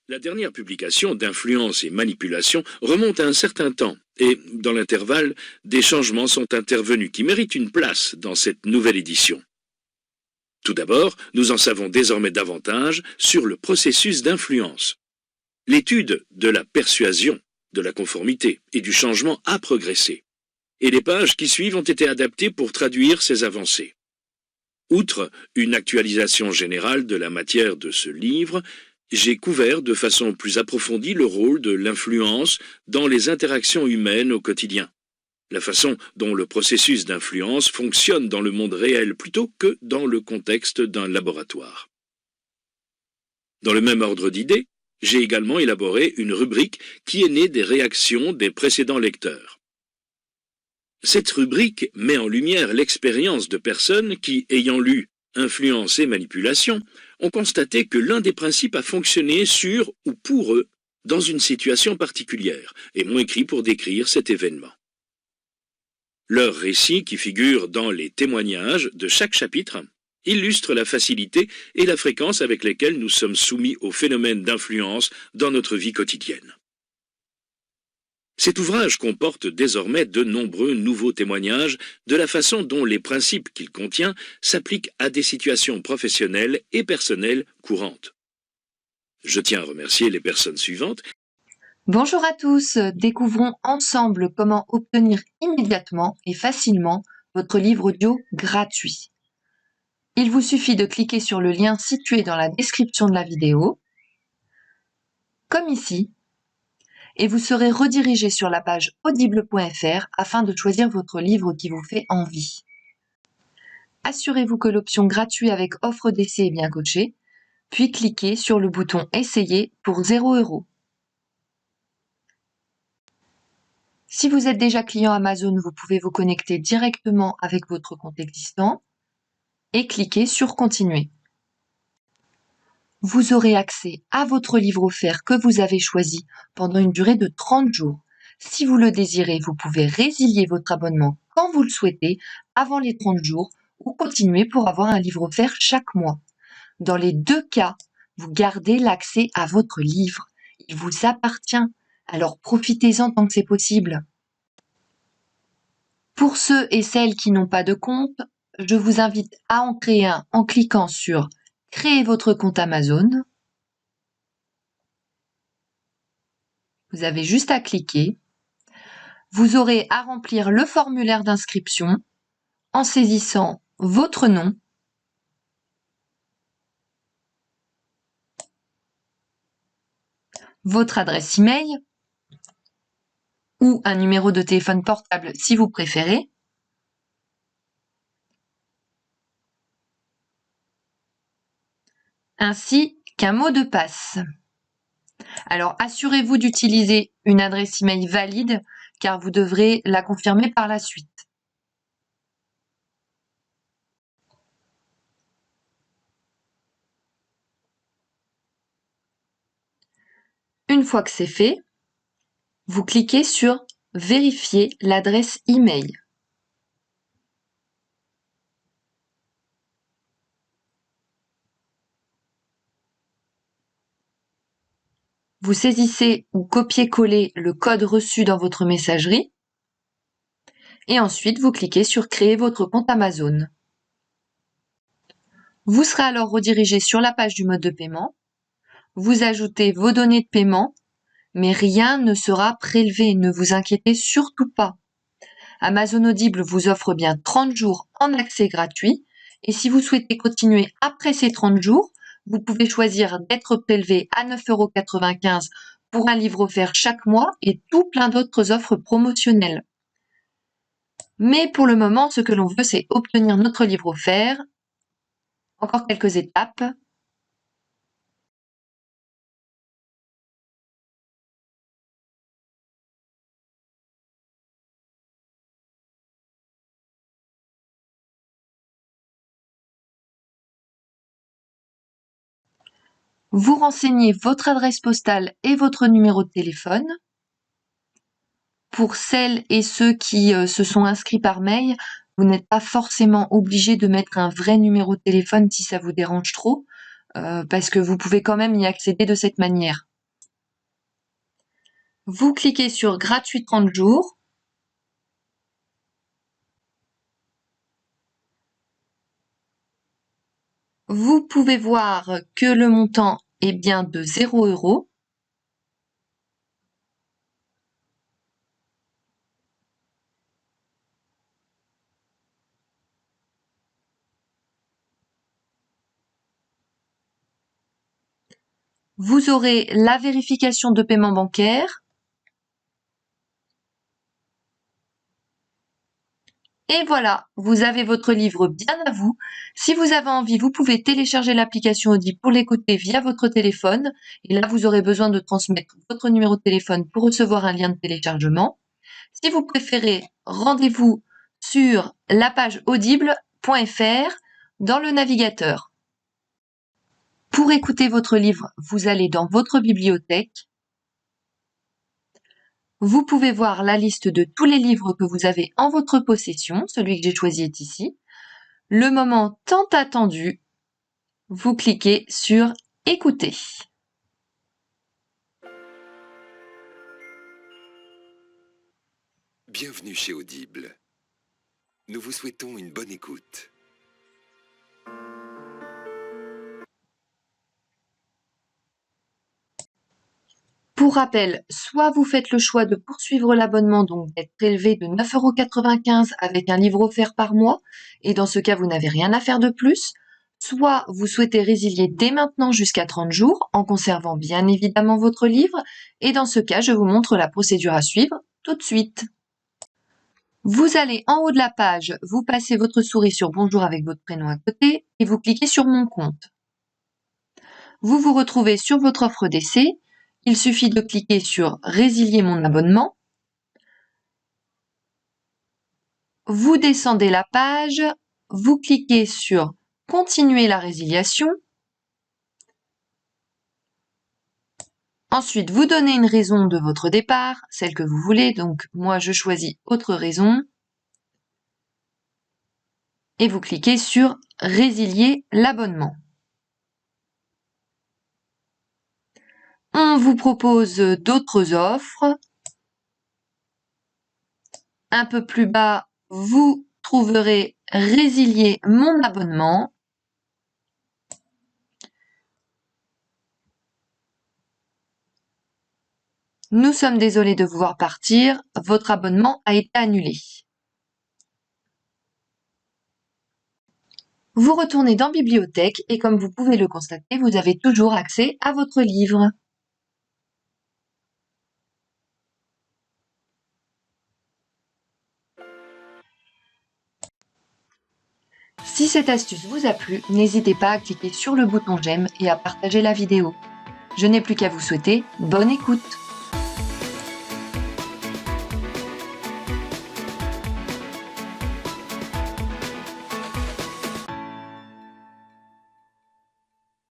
La dernière publication d'Influence et manipulation remonte à un certain temps et, dans l'intervalle, des changements sont intervenus qui méritent une place dans cette nouvelle édition. Tout d'abord, nous en savons désormais davantage sur le processus d'influence. L'étude de la persuasion, de la conformité et du changement a progressé. Et les pages qui suivent ont été adaptées pour traduire ces avancées. Outre une actualisation générale de la matière de ce livre, j'ai couvert de façon plus approfondie le rôle de l'influence dans les interactions humaines au quotidien, la façon dont le processus d'influence fonctionne dans le monde réel plutôt que dans le contexte d'un laboratoire. Dans le même ordre d'idées, j'ai également élaboré une rubrique qui est née des réactions des précédents lecteurs. Cette rubrique met en lumière l'expérience de personnes qui, ayant lu Influence et manipulation, ont constaté que l'un des principes a fonctionné sur ou pour eux dans une situation particulière et m'ont écrit pour décrire cet événement. Leurs récits, qui figurent dans les témoignages de chaque chapitre, illustrent la facilité et la fréquence avec lesquelles nous sommes soumis aux phénomènes d'influence dans notre vie quotidienne. Cet ouvrage comporte désormais de nombreux nouveaux témoignages de la façon dont les principes qu'il contient s'appliquent à des situations professionnelles et personnelles courantes. Je tiens à remercier les personnes suivantes. Bonjour à tous, découvrons ensemble comment obtenir immédiatement et facilement votre livre audio gratuit. Il vous suffit de cliquer sur le lien situé dans la description de la vidéo, comme ici, et vous serez redirigé sur la page audible.fr afin de choisir votre livre qui vous fait envie. Assurez-vous que l'option gratuit avec offre d'essai est bien cochée, puis cliquez sur le bouton Essayer pour 0 €. Si vous êtes déjà client Amazon, vous pouvez vous connecter directement avec votre compte existant et cliquer sur Continuer. Vous aurez accès à votre livre offert que vous avez choisi pendant une durée de 30 jours. Si vous le désirez, vous pouvez résilier votre abonnement quand vous le souhaitez avant les 30 jours ou continuer pour avoir un livre offert chaque mois. Dans les deux cas, vous gardez l'accès à votre livre. Il vous appartient, alors profitez-en tant que c'est possible. Pour ceux et celles qui n'ont pas de compte, je vous invite à en créer un en cliquant sur « Créer votre compte Amazon ». Vous avez juste à cliquer. Vous aurez à remplir le formulaire d'inscription en saisissant votre nom, votre adresse email ou un numéro de téléphone portable si vous préférez, ainsi qu'un mot de passe. Alors, assurez-vous d'utiliser une adresse email valide car vous devrez la confirmer par la suite. Une fois que c'est fait, vous cliquez sur « Vérifier l'adresse email ». Vous saisissez ou copiez-collez le code reçu dans votre messagerie et ensuite vous cliquez sur « Créer votre compte Amazon ». Vous serez alors redirigé sur la page du mode de paiement. Vous ajoutez vos données de paiement, mais rien ne sera prélevé, ne vous inquiétez surtout pas. Amazon Audible vous offre bien 30 jours en accès gratuit et si vous souhaitez continuer après ces 30 jours, vous pouvez choisir d'être prélevé à 9,95 € pour un livre offert chaque mois et tout plein d'autres offres promotionnelles. Mais pour le moment, ce que l'on veut, c'est obtenir notre livre offert. Encore quelques étapes. Vous renseignez votre adresse postale et votre numéro de téléphone. Pour celles et ceux qui se sont inscrits par mail, vous n'êtes pas forcément obligé de mettre un vrai numéro de téléphone si ça vous dérange trop, parce que vous pouvez quand même y accéder de cette manière. Vous cliquez sur Gratuit 30 jours. Vous pouvez voir que le montant est bien de 0 €. Vous aurez la vérification de paiement bancaire. Et voilà, vous avez votre livre bien à vous. Si vous avez envie, vous pouvez télécharger l'application Audible pour l'écouter via votre téléphone. Et là, vous aurez besoin de transmettre votre numéro de téléphone pour recevoir un lien de téléchargement. Si vous préférez, rendez-vous sur la page audible.fr dans le navigateur. Pour écouter votre livre, vous allez dans votre bibliothèque. Vous pouvez voir la liste de tous les livres que vous avez en votre possession. Celui que j'ai choisi est ici. Le moment tant attendu, vous cliquez sur Écouter. Bienvenue chez Audible. Nous vous souhaitons une bonne écoute. Pour rappel, soit vous faites le choix de poursuivre l'abonnement, donc d'être prélevé de 9,95 € avec un livre offert par mois, et dans ce cas, vous n'avez rien à faire de plus, soit vous souhaitez résilier dès maintenant jusqu'à 30 jours, en conservant bien évidemment votre livre, et dans ce cas, je vous montre la procédure à suivre tout de suite. Vous allez en haut de la page, vous passez votre souris sur Bonjour avec votre prénom à côté, et vous cliquez sur Mon compte. Vous vous retrouvez sur votre offre d'essai. Il suffit de cliquer sur Résilier mon abonnement. Vous descendez la page, vous cliquez sur Continuer la résiliation. Ensuite, vous donnez une raison de votre départ, celle que vous voulez. Donc, moi, je choisis Autre raison. Et vous cliquez sur Résilier l'abonnement. On vous propose d'autres offres. Un peu plus bas, vous trouverez Résilier mon abonnement. Nous sommes désolés de vous voir partir, votre abonnement a été annulé. Vous retournez dans Bibliothèque et comme vous pouvez le constater, vous avez toujours accès à votre livre. Si cette astuce vous a plu, n'hésitez pas à cliquer sur le bouton j'aime et à partager la vidéo. Je n'ai plus qu'à vous souhaiter bonne écoute.